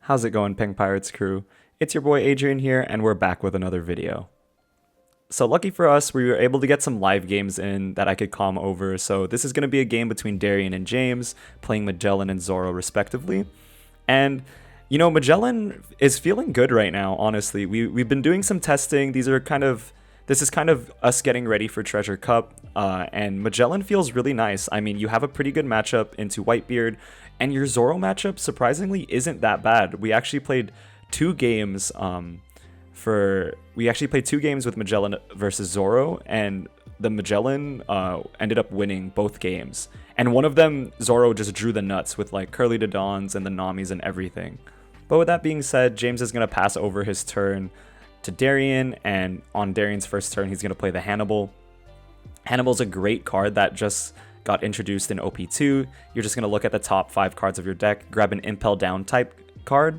How's it going, Pink Pirates crew? It's your boy Adrian here, and we're back with another video. So lucky for us, we were able to get some live games in that I could calm over. So this is going to be a game between Darian and James, playing Magellan and Zorro respectively. And, you know, Magellan is feeling good right now, honestly. We've been doing some testing. This is kind of us getting ready for Treasure Cup, and Magellan feels really nice. I mean, you have a pretty good matchup into Whitebeard, and your Zorro matchup, surprisingly, isn't that bad. We actually played two games with Magellan versus Zorro, and the Magellan ended up winning both games. And one of them, Zorro just drew the nuts with like Curly to Dons and the Namis and everything. But with that being said, James is going to pass over his turn to Darian, and on Darian's first turn, he's going to play the Hannibal. Hannibal's a great card that just got introduced in OP2. You're just going to look at the top 5 cards of your deck, grab an Impel Down type card,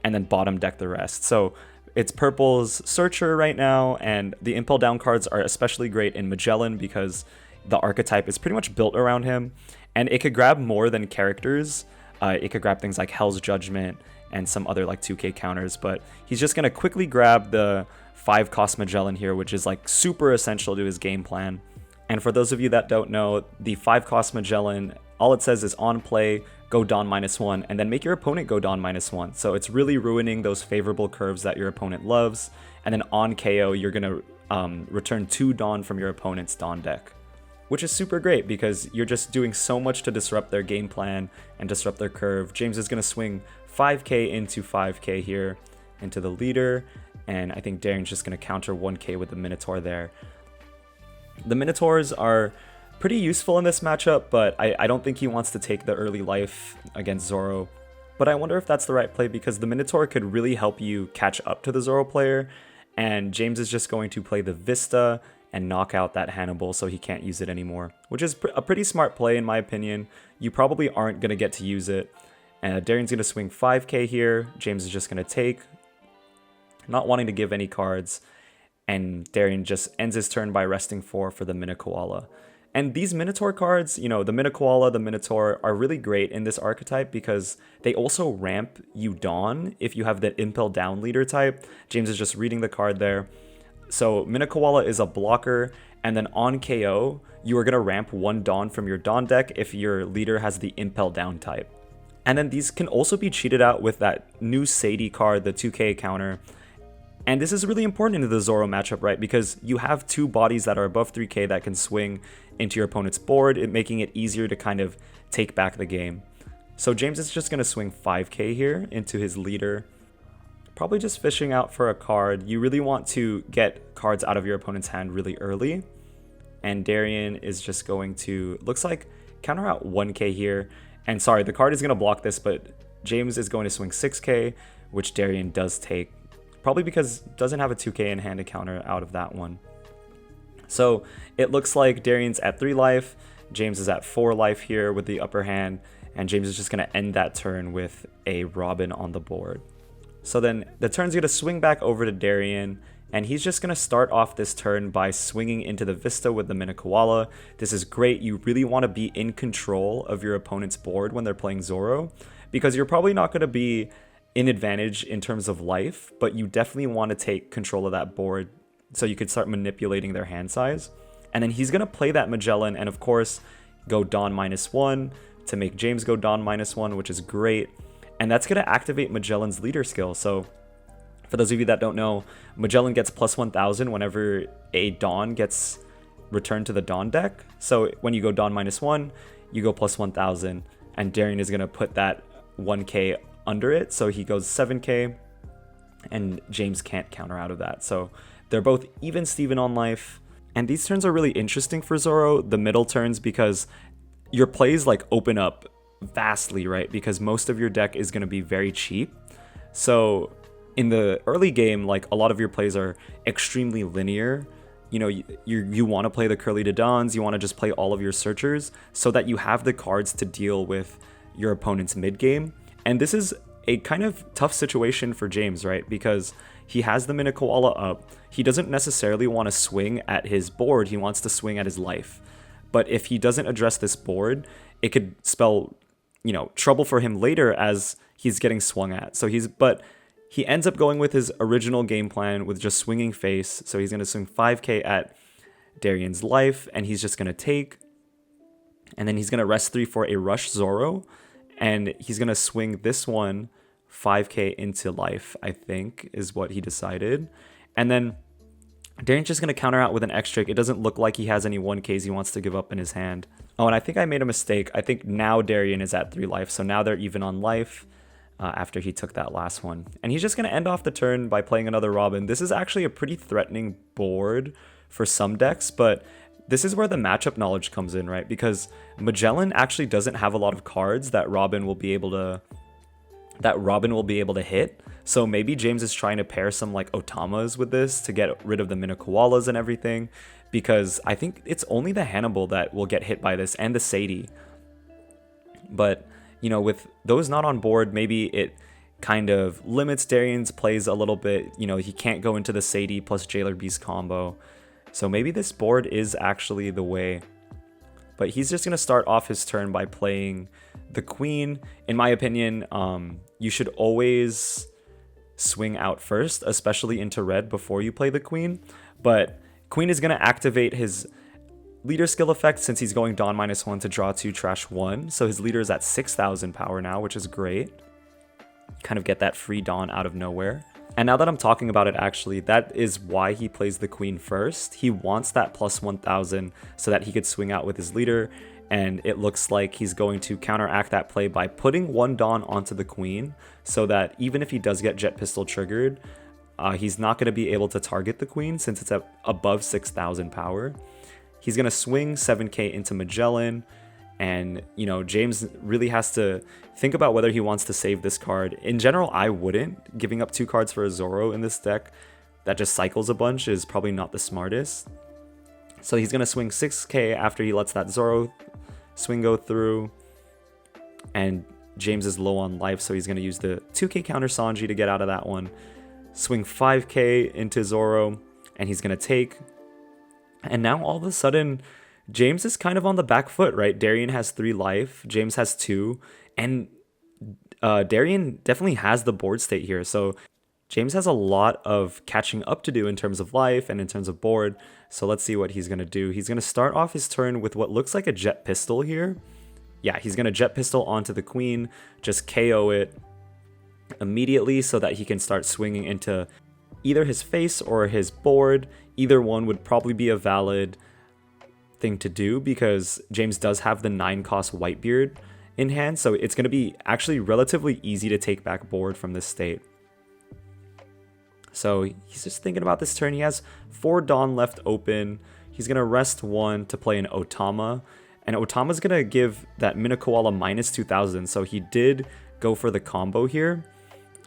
and then bottom deck the rest. So it's Purple's Searcher right now, and the Impel Down cards are especially great in Magellan because the archetype is pretty much built around him, and it could grab more than characters. It could grab things like Hell's Judgment and some other like 2k counters, but he's just going to quickly grab the 5-cost Magellan here, which is like super essential to his game plan. And for those of you that don't know, the 5-cost Magellan, all it says is on play, go Don -1, and then make your opponent go Don -1. So it's really ruining those favorable curves that your opponent loves. And then on KO, you're going to return 2 Don from your opponent's Don deck, which is super great because you're just doing so much to disrupt their game plan and disrupt their curve. James is going to swing 5k into 5k here into the leader, and I think Darian's just going to counter 1k with the Minotaur there. The Minotaurs are pretty useful in this matchup, but I don't think he wants to take the early life against Zorro. But I wonder if that's the right play because the Minotaur could really help you catch up to the Zorro player, and James is just going to play the Vista and knock out that Hannibal so he can't use it anymore, which is a pretty smart play in my opinion. You probably aren't going to get to use it. Darian's going to swing 5k here. James is just going to take, not wanting to give any cards, and Darian just ends his turn by resting 4 for the Minokoala. And these Minotaur cards, you know, the Minokoala, the Minotaur, are really great in this archetype because they also ramp you Dawn if you have the Impel Down leader type. James is just reading the card there. So Minokoala is a blocker, and then on KO, you are going to ramp 1 Dawn from your Dawn deck if your leader has the Impel Down type. And then these can also be cheated out with that new Sadie card, the 2k counter. And this is really important into the Zorro matchup, right? Because you have 2 bodies that are above 3k that can swing into your opponent's board, making it easier to kind of take back the game. So James is just going to swing 5k here into his leader. Probably just fishing out for a card. You really want to get cards out of your opponent's hand really early. And Darian is just going to, looks like, counter out 1k here. And sorry, the card is going to block this, but James is going to swing 6k, which Darian does take. Probably because it doesn't have a 2k in hand to counter out of that one. So it looks like Darian's at 3 life, James is at 4 life here with the upper hand, and James is just going to end that turn with a Robin on the board. So then the turn's going to swing back over to Darian, and he's just going to start off this turn by swinging into the Vista with the Minokoala. This is great. You really want to be in control of your opponent's board when they're playing Zorro, because you're probably not going to be in advantage in terms of life, but you definitely want to take control of that board so you could start manipulating their hand size. And then he's going to play that Magellan and of course go Don -1 to make James go Don -1, which is great. And that's going to activate Magellan's leader skill. So for those of you that don't know, Magellan gets +1000 whenever a Dawn gets returned to the Dawn deck. So when you go Dawn -1, you go +1000, and Darian is going to put that 1k under it, so he goes 7k, and James can't counter out of that. So they're both even Steven on life, and these turns are really interesting for Zorro, the middle turns, because your plays like open up vastly, right? Because most of your deck is going to be very cheap. So in the early game, like a lot of your plays are extremely linear. You know, you want to play the Curly to Dons, you want to just play all of your searchers so that you have the cards to deal with your opponent's mid game. And this is a kind of tough situation for James, right? Because he has the Minokoala up. He doesn't necessarily want to swing at his board. He wants to swing at his life. But if he doesn't address this board, it could spell, trouble for him later as he's getting swung at. But he ends up going with his original game plan with just swinging face. So he's going to swing 5k at Darian's life, and he's just going to take. And then he's going to rest 3 for a rush Zorro. And he's going to swing this one 5k into life, I think, is what he decided. And then Darian's just going to counter out with an X-Drake. It doesn't look like he has any 1Ks he wants to give up in his hand. Oh, and I think I made a mistake. I think now Darian is at 3 life. So now they're even on life after he took that last one. And he's just going to end off the turn by playing another Robin. This is actually a pretty threatening board for some decks, but this is where the matchup knowledge comes in, right? Because Magellan actually doesn't have a lot of cards that Robin will be able to hit. So maybe James is trying to pair some like Otamas with this to get rid of the Mini-Koalas and everything, because I think it's only the Hannibal that will get hit by this, and the Sadie. But, with those not on board, maybe it kind of limits Darian's plays a little bit. He can't go into the Sadie plus Jailer Beast combo. So maybe this board is actually the way. But he's just going to start off his turn by playing the Queen. In my opinion, you should always swing out first, especially into red, before you play the Queen. But Queen is going to activate his leader skill effect since he's going Dawn -1 to draw 2, trash 1. So his leader is at 6,000 power now, which is great. Kind of get that free Dawn out of nowhere. And now that I'm talking about it, actually, that is why he plays the Queen first. He wants that plus 1,000 so that he could swing out with his leader. And it looks like he's going to counteract that play by putting 1 Dawn onto the Queen, so that even if he does get Jet Pistol triggered, he's not going to be able to target the Queen since it's at above 6,000 power. He's going to swing 7k into Magellan. And, James really has to think about whether he wants to save this card. In general, I wouldn't. Giving up 2 cards for a Zorro in this deck that just cycles a bunch is probably not the smartest. So he's going to swing 6k after he lets that Zorro swing go through. And James is low on life, so he's going to use the 2k counter Sanji to get out of that one. Swing 5k into Zorro, and he's going to take. And now all of a sudden, James is kind of on the back foot, right? Darian has 3 life, James has 2, and Darian definitely has the board state here. So James has a lot of catching up to do in terms of life and in terms of board. So let's see what he's going to do. He's going to start off his turn with what looks like a Jet Pistol here. Yeah, he's going to Jet Pistol onto the Queen, just KO it immediately so that he can start swinging into either his face or his board. Either one would probably be a valid thing to do because James does have the 9-cost Whitebeard in hand, so it's going to be actually relatively easy to take back board from this state. So he's just thinking about this turn. He has 4 Dawn left open. He's going to rest 1 to play an Otama, and Otama's going to give that Mini-Koala minus 2,000, so he did go for the combo here,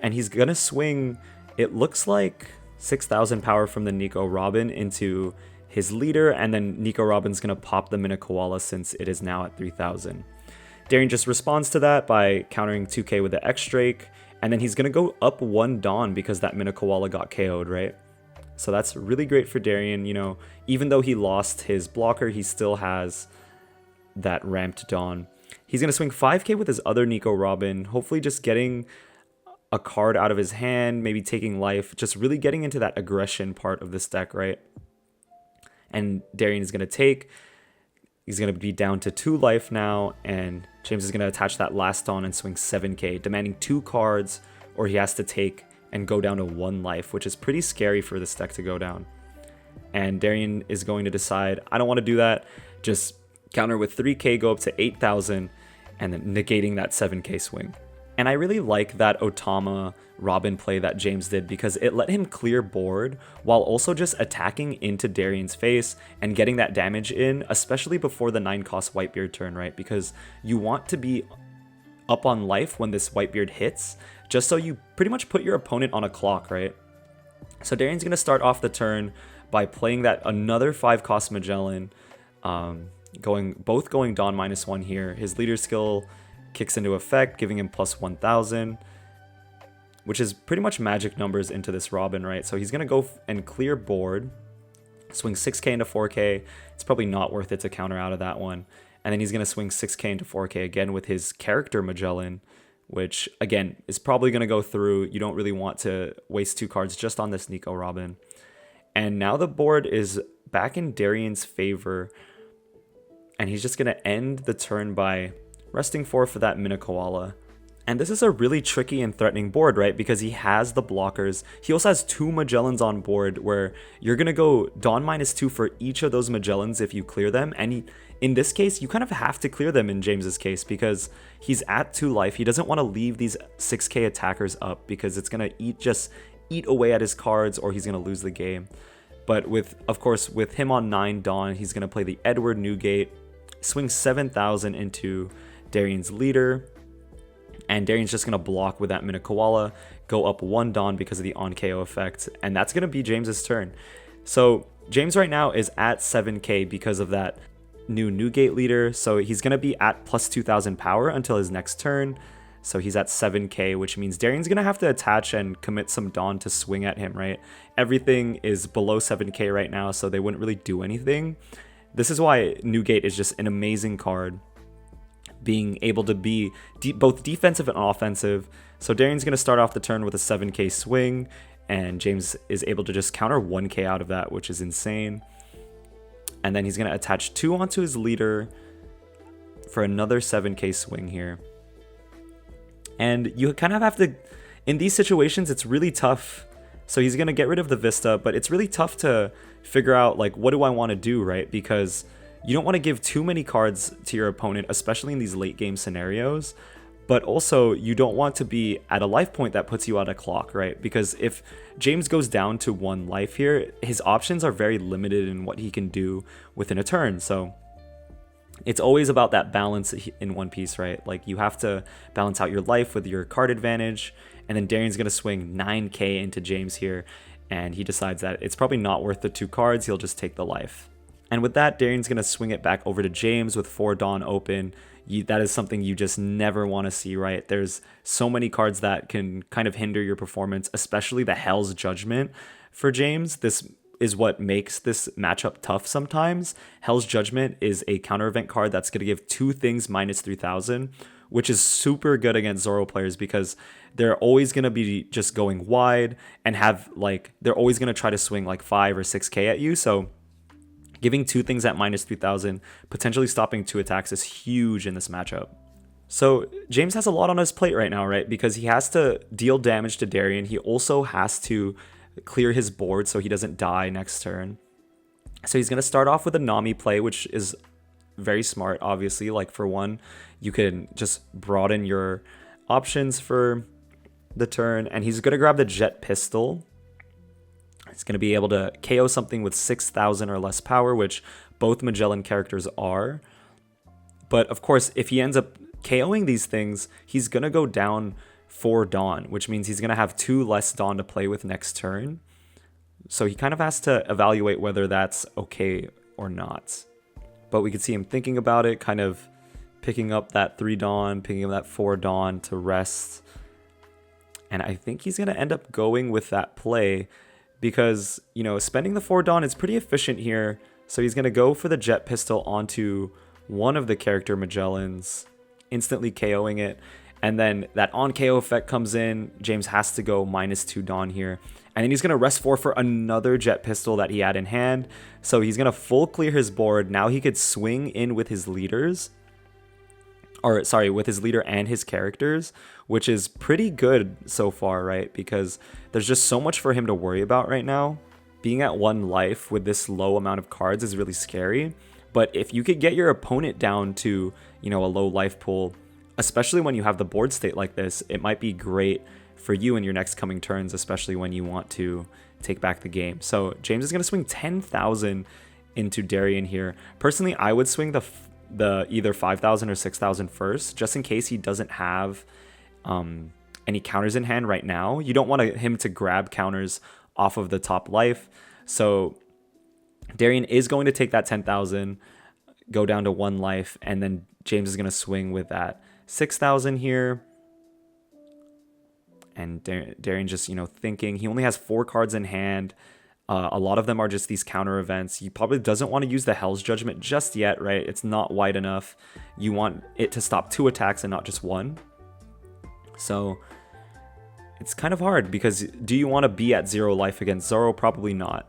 and he's going to swing, it looks like 6,000 power from the Nico Robin into his leader, and then Nico Robin's going to pop the Mini-Koala since it is now at 3,000. Darian just responds to that by countering 2k with the X-Drake, and then he's going to go up 1 Dawn because that Mini-Koala got KO'd, right? So that's really great for Darian. Even though he lost his blocker, he still has that ramped Dawn. He's going to swing 5k with his other Nico Robin, hopefully just getting a card out of his hand, maybe taking life, just really getting into that aggression part of this deck, right? And Darian is going to take. He's going to be down to 2 life now, and James is going to attach that last Dawn and swing 7k, demanding 2 cards, or he has to take and go down to 1 life, which is pretty scary for this deck to go down. And Darian is going to decide, I don't want to do that, just counter with 3k, go up to 8,000, and then negating that 7k swing. And I really like that Otama Robin play that James did because it let him clear board while also just attacking into Darian's face and getting that damage in, especially before the 9-cost Whitebeard turn, right? Because you want to be up on life when this Whitebeard hits, just so you pretty much put your opponent on a clock, right? So Darian's going to start off the turn by playing that another 5-cost Magellan, both going Dawn -1 here. His leader skill kicks into effect, giving him plus 1,000, which is pretty much magic numbers into this Robin, right? So he's going to go and clear board, swing 6k into 4k. It's probably not worth it to counter out of that one. And then he's going to swing 6k into 4k again with his character Magellan, which again is probably going to go through. You don't really want to waste 2 cards just on this Nico Robin. And now the board is back in Darian's favor. And he's just going to end the turn by resting 4 for that Mina Koala. And this is a really tricky and threatening board, right? Because he has the blockers. He also has 2 Magellans on board where you're going to go Dawn -2 for each of those Magellans if you clear them. And in this case, you kind of have to clear them in James's case because he's at 2 life. He doesn't want to leave these 6k attackers up because it's going to eat away at his cards or he's going to lose the game. But of course, with him on 9 Dawn, he's going to play the Edward Newgate, swing 7,000 into Darian's leader. And Darian's just going to block with that Mina Koala, go up 1 Dawn because of the on-KO effect, and that's going to be James's turn. So James right now is at 7k because of that new Newgate leader, so he's going to be at plus 2,000 power until his next turn. So he's at 7k, which means Darian's going to have to attach and commit some Dawn to swing at him, right? Everything is below 7k right now, so they wouldn't really do anything. This is why Newgate is just an amazing card, being able to be both defensive and offensive. So Darian's going to start off the turn with a 7k swing, and James is able to just counter 1k out of that, which is insane. And then he's going to attach 2 onto his leader for another 7k swing here. And you kind of have to, in these situations, it's really tough. So he's going to get rid of the Vista, but it's really tough to figure out, like, what do I want to do, right? Because you don't want to give too many cards to your opponent, especially in these late game scenarios. But also, you don't want to be at a life point that puts you out of clock, right? Because if James goes down to 1 life here, his options are very limited in what he can do within a turn. So it's always about that balance in One Piece, right? Like, you have to balance out your life with your card advantage. And then Darian's going to swing 9k into James here. And he decides that it's probably not worth the 2 cards. He'll just take the life. And with that, Darian's going to swing it back over to James with 4 Dawn open. That is something you just never want to see, right? There's so many cards that can kind of hinder your performance, especially the Hell's Judgment for James. This is what makes this matchup tough sometimes. Hell's Judgment is a counter event card that's going to give 2 things minus 3,000, which is super good against Zorro players because they're always going to be just going wide and they're always going to try to swing like 5 or 6k at you. So giving 2 things at minus 3,000, potentially stopping 2 attacks is huge in this matchup. So James has a lot on his plate right now, right? Because he has to deal damage to Darian. He also has to clear his board so he doesn't die next turn. So he's going to start off with a Nami play, which is very smart, obviously. Like, for one, you can just broaden your options for the turn. And he's going to grab the Jet Pistol. It's going to be able to KO something with 6,000 or less power, which both Magellan characters are. But of course, if he ends up KOing these things, he's going to go down 4 Dawn, which means he's going to have 2 less Dawn to play with next turn. So he kind of has to evaluate whether that's okay or not. But we could see him thinking about it, kind of picking up that 3 Dawn, picking up that 4 Dawn to rest. And I think he's going to end up going with that play, because, you know, spending the 4 Dawn is pretty efficient here. So he's going to go for the Jet Pistol onto one of the character Magellans, instantly KOing it. And then that on-KO effect comes in. James has to go minus 2 Dawn here. And then he's going to rest 4 for another Jet Pistol that he had in hand. So he's going to full clear his board. Now he could swing in with his leaders. Or, sorry, with his leader and his characters, which is pretty good so far, right? Because there's just so much for him to worry about right now. Being at 1 life with this low amount of cards is really scary. But if you could get your opponent down to, you know, a low life pool, especially when you have the board state like this, it might be great for you in your next coming turns, especially when you want to take back the game. So James is going to swing 10,000 into Darian here. Personally, I would swing the either 5,000 or 6,000 first, just in case he doesn't have any counters in hand right now. You don't want him to grab counters off of the top life. So Darian is going to take that 10,000, go down to 1 life, and then James is going to swing with that 6,000 here. And Darian just, you know, thinking. He only has 4 cards in hand. A lot of them are just these counter events. He probably doesn't want to use the Hell's Judgment just yet, right? It's not wide enough. You want it to stop 2 attacks and not just 1. So it's kind of hard, because do you want to be at 0 life against Zorro? Probably not.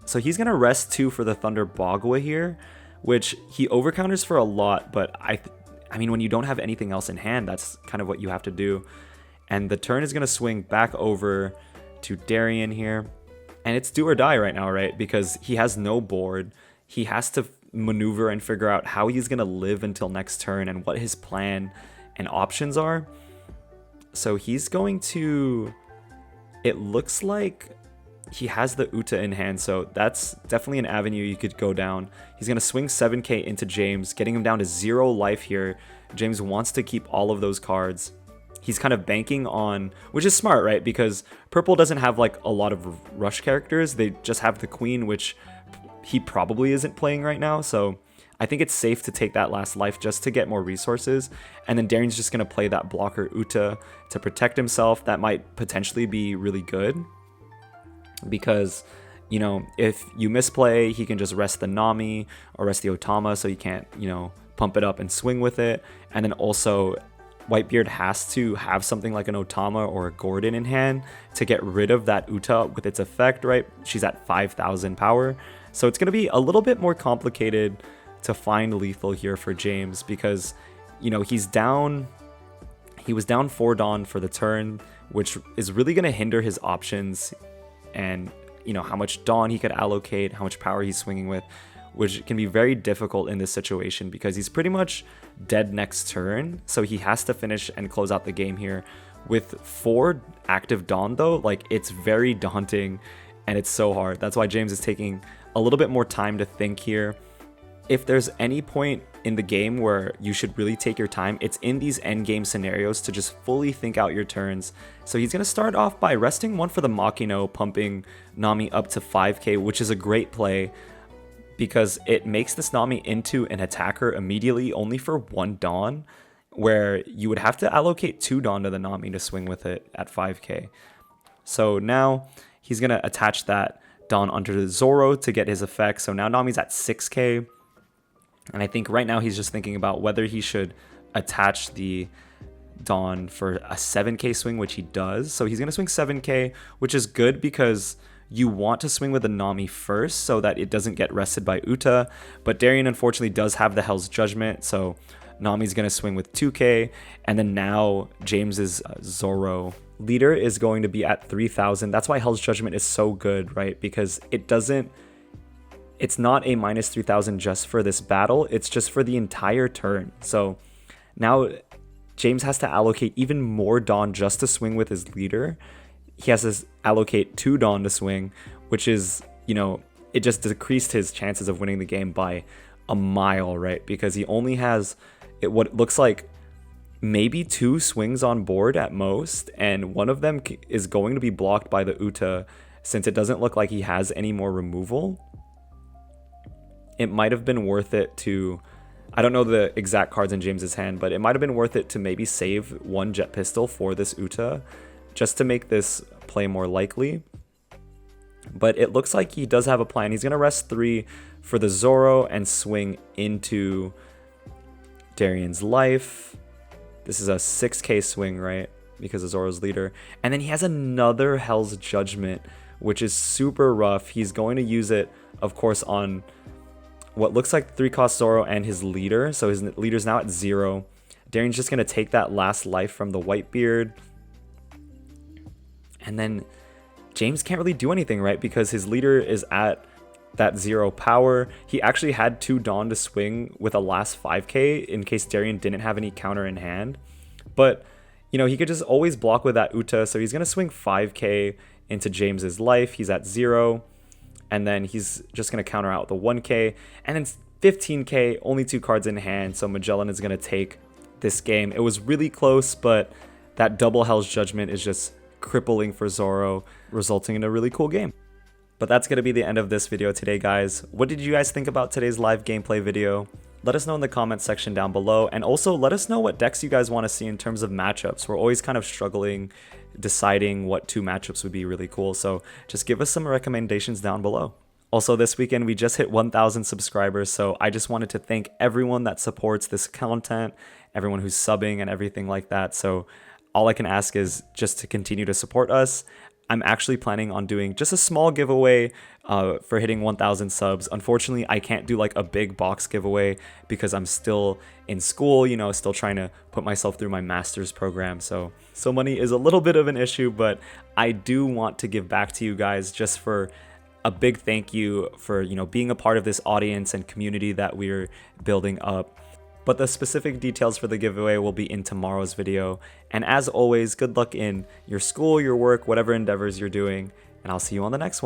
So he's going to rest 2 for the Thunder Bagua here, which he overcounters for a lot, but I mean, when you don't have anything else in hand, that's kind of what you have to do. And the turn is going to swing back over to Darien here. And it's do or die right now, right? Because he has no board. He has to maneuver and figure out how he's going to live until next turn and what his plan and options are. So he's going to... It looks like he has the Uta in hand, so that's definitely an avenue you could go down. He's going to swing 7k into James, getting him down to 0 life here. James wants to keep all of those cards. He's kind of banking on, which is smart, right? Because purple doesn't have like a lot of rush characters. They just have the queen, which he probably isn't playing right now. So I think it's safe to take that last life just to get more resources. And then Darien's just going to play that blocker Uta to protect himself. That might potentially be really good, because, you know, if you misplay, he can just rest the Nami or rest the Otama, so you can't, you know, pump it up and swing with it. And then also, Whitebeard has to have something like an Otama or a Gordon in hand to get rid of that Uta with its effect, right? She's at 5,000 power. So it's going to be a little bit more complicated to find lethal here for James, because, you know, he was down 4 Dawn for the turn, which is really going to hinder his options and, you know, how much Dawn he could allocate, how much power he's swinging with, which can be very difficult in this situation because he's pretty much dead next turn. So he has to finish and close out the game here. With 4 active Dawn though, like, it's very daunting and it's so hard. That's why James is taking a little bit more time to think here. If there's any point in the game where you should really take your time, it's in these end game scenarios to just fully think out your turns. So he's going to start off by resting 1 for the Makino, pumping Nami up to 5k, which is a great play because it makes this Nami into an attacker immediately only for 1 Dawn, where you would have to allocate 2 Dawn to the Nami to swing with it at 5k. So now he's going to attach that Dawn onto the Zorro to get his effect. So now Nami's at 6k. And I think right now he's just thinking about whether he should attach the Dawn for a 7k swing, which he does. So he's going to swing 7k, which is good because you want to swing with the Nami first so that it doesn't get rested by Uta. But Darien unfortunately does have the Hell's Judgment, so Nami's going to swing with 2k. And then now James's Zorro leader is going to be at 3,000. That's why Hell's Judgment is so good, right? Because it's not a minus 3,000 just for this battle, it's just for the entire turn. So now James has to allocate even more Dawn just to swing with his leader. He has to allocate 2 Dawn to swing, which is, you know, it just decreased his chances of winning the game by a mile, right? Because he only has what looks like maybe 2 swings on board at most, and one of them is going to be blocked by the Uta since it doesn't look like he has any more removal. It might have been worth it to, I don't know the exact cards in James's hand, but it might have been worth it to maybe save 1 Jet Pistol for this Uta just to make this play more likely. But it looks like he does have a plan. He's going to rest 3 for the Zorro and swing into Darien's life. This is a 6k swing, right? Because of Zorro's leader. And then he has another Hell's Judgment, which is super rough. He's going to use it, of course, on what looks like 3-cost Zorro and his leader. So his leader's now at 0. Darien's just going to take that last life from the Whitebeard. And then James can't really do anything, right? Because his leader is at that 0 power. He actually had 2 Dawn to swing with a last 5k in case Darien didn't have any counter in hand. But, you know, he could just always block with that Uta. So he's going to swing 5k into James's life. He's at 0. And then he's just going to counter out the 1k. And then 15k, only 2 cards in hand. So Magellan is going to take this game. It was really close, but that double Hell's Judgment is just crippling for Zorro, resulting in a really cool game. But that's going to be the end of this video today, guys. What did you guys think about today's live gameplay video? Let us know in the comments section down below. And also let us know what decks you guys want to see in terms of matchups. We're always kind of struggling deciding what 2 matchups would be really cool. So just give us some recommendations down below. Also, this weekend we just hit 1,000 subscribers, so I just wanted to thank everyone that supports this content, everyone who's subbing and everything like that. So all I can ask is just to continue to support us. I'm actually planning on doing just a small giveaway for hitting 1,000 subs. Unfortunately, I can't do like a big box giveaway because I'm still in school, you know, still trying to put myself through my master's program. So money is a little bit of an issue, but I do want to give back to you guys just for a big thank you for, you know, being a part of this audience and community that we're building up. But the specific details for the giveaway will be in tomorrow's video. And as always, good luck in your school, your work, whatever endeavors you're doing, and I'll see you on the next one.